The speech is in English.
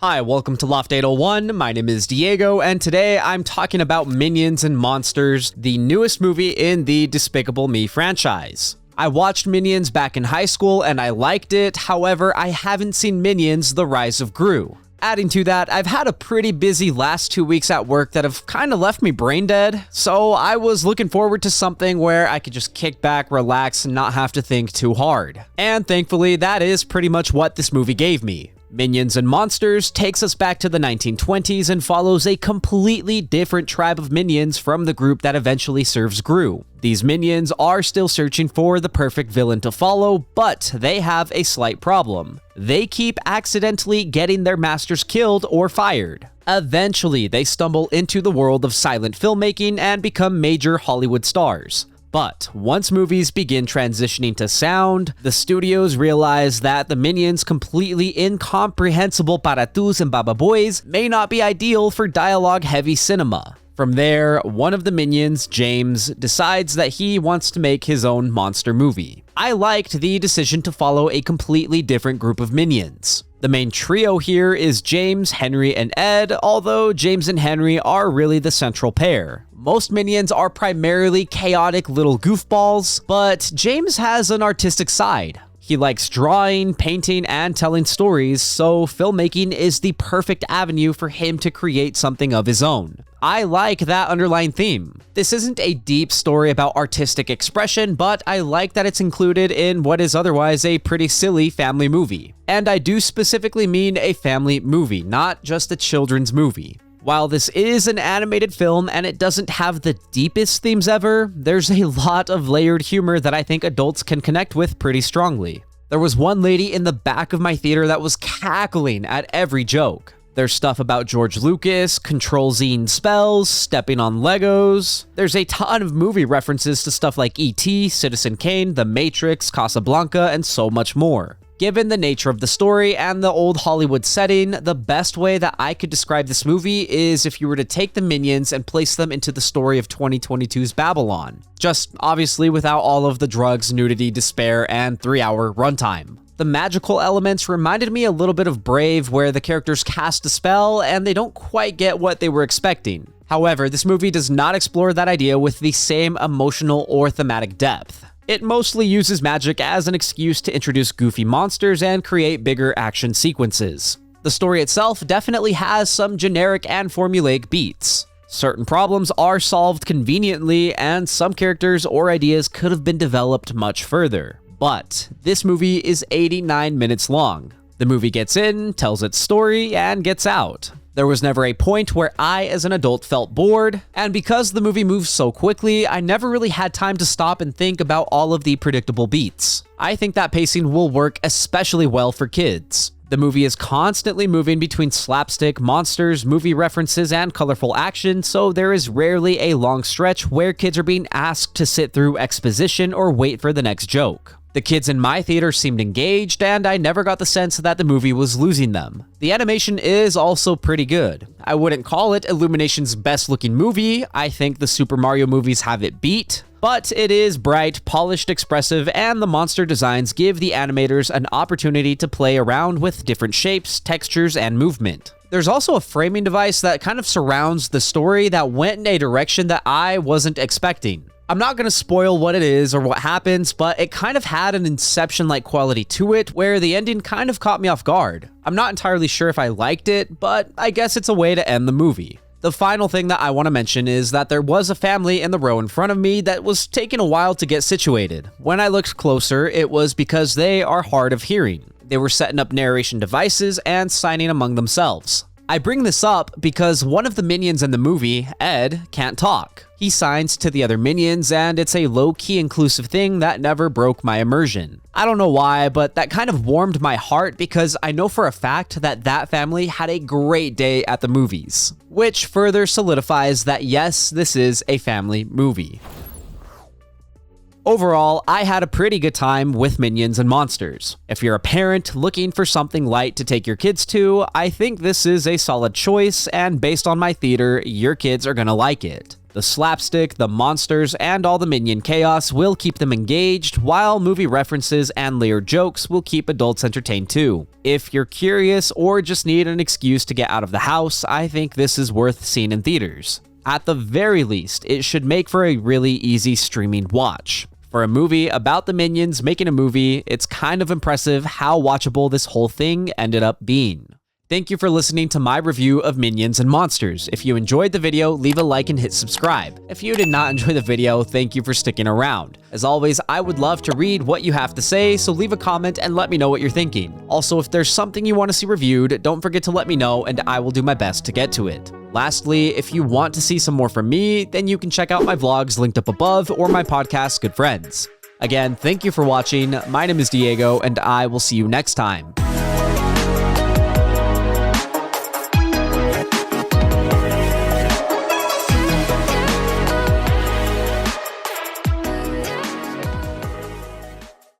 Hi, welcome to Loft 801. My name is Diego, and today I'm talking about Minions and Monsters, the newest movie in the Despicable Me franchise. I watched Minions back in high school and I liked it, however, I haven't seen Minions: The Rise of Gru. Adding to that, I've had a pretty busy last 2 weeks at work that have kind of left me brain dead, so I was looking forward to something where I could just kick back, relax, and not have to think too hard. And thankfully, that is pretty much what this movie gave me. Minions and Monsters takes us back to the 1920s and follows a completely different tribe of minions from the group that eventually serves Gru. These minions are still searching for the perfect villain to follow, but they have a slight problem. They keep accidentally getting their masters killed or fired. Eventually, they stumble into the world of silent filmmaking and become major Hollywood stars. But once movies begin transitioning to sound, the studios realize that the minions' completely incomprehensible paratus and bababoys may not be ideal for dialogue-heavy cinema. From there, one of the minions, James, decides that he wants to make his own monster movie. I liked the decision to follow a completely different group of minions. The main trio here is James, Henry, and Ed, although James and Henry are really the central pair. Most minions are primarily chaotic little goofballs, but James has an artistic side. He likes drawing, painting, and telling stories, so filmmaking is the perfect avenue for him to create something of his own. I like that underlying theme. This isn't a deep story about artistic expression, but I like that it's included in what is otherwise a pretty silly family movie. And I do specifically mean a family movie, not just a children's movie. While this is an animated film and it doesn't have the deepest themes ever, there's a lot of layered humor that I think adults can connect with pretty strongly. There was one lady in the back of my theater that was cackling at every joke. There's stuff about George Lucas, Control-Z spells, stepping on Legos. There's a ton of movie references to stuff like E.T., Citizen Kane, The Matrix, Casablanca, and so much more. Given the nature of the story and the old Hollywood setting, the best way that I could describe this movie is if you were to take the minions and place them into the story of 2022's Babylon. Just obviously without all of the drugs, nudity, despair, and 3-hour runtime. The magical elements reminded me a little bit of Brave, where the characters cast a spell and they don't quite get what they were expecting. However, this movie does not explore that idea with the same emotional or thematic depth. It mostly uses magic as an excuse to introduce goofy monsters and create bigger action sequences. The story itself definitely has some generic and formulaic beats. Certain problems are solved conveniently, and some characters or ideas could have been developed much further. But this movie is 89 minutes long. The movie gets in, tells its story, and gets out. There was never a point where I, as an adult, felt bored, and because the movie moves so quickly, I never really had time to stop and think about all of the predictable beats. I think that pacing will work especially well for kids. The movie is constantly moving between slapstick, monsters, movie references, and colorful action, so there is rarely a long stretch where kids are being asked to sit through exposition or wait for the next joke. The kids in my theater seemed engaged, and I never got the sense that the movie was losing them. The animation is also pretty good. I wouldn't call it Illumination's best looking movie. I think the Super Mario movies have it beat. But it is bright, polished, expressive, and the monster designs give the animators an opportunity to play around with different shapes, textures, and movement. There's also a framing device that kind of surrounds the story that went in a direction that I wasn't expecting. I'm not going to spoil what it is or what happens, but it kind of had an Inception-like quality to it where the ending kind of caught me off guard. I'm not entirely sure if I liked it, but I guess it's a way to end the movie. The final thing that I want to mention is that there was a family in the row in front of me that was taking a while to get situated. When I looked closer, it was because they are hard of hearing. They were setting up narration devices and signing among themselves. I bring this up because one of the minions in the movie, Ed, can't talk. He signs to the other minions, and it's a low-key inclusive thing that never broke my immersion. I don't know why, but that kind of warmed my heart because I know for a fact that that family had a great day at the movies, which further solidifies that yes, this is a family movie. Overall, I had a pretty good time with Minions and Monsters. If you're a parent looking for something light to take your kids to, I think this is a solid choice, and based on my theater, your kids are gonna like it. The slapstick, the monsters, and all the minion chaos will keep them engaged, while movie references and layered jokes will keep adults entertained too. If you're curious or just need an excuse to get out of the house, I think this is worth seeing in theaters. At the very least, it should make for a really easy streaming watch. For a movie about the Minions making a movie, it's kind of impressive how watchable this whole thing ended up being. Thank you for listening to my review of Minions and Monsters. If you enjoyed the video, leave a like and hit subscribe. If you did not enjoy the video, thank you for sticking around. As always, I would love to read what you have to say, so leave a comment and let me know what you're thinking. Also, if there's something you want to see reviewed, don't forget to let me know and I will do my best to get to it. Lastly, if you want to see some more from me, then you can check out my vlogs linked up above or my podcast, Good Friends. Again, thank you for watching. My name is Diego, and I will see you next time.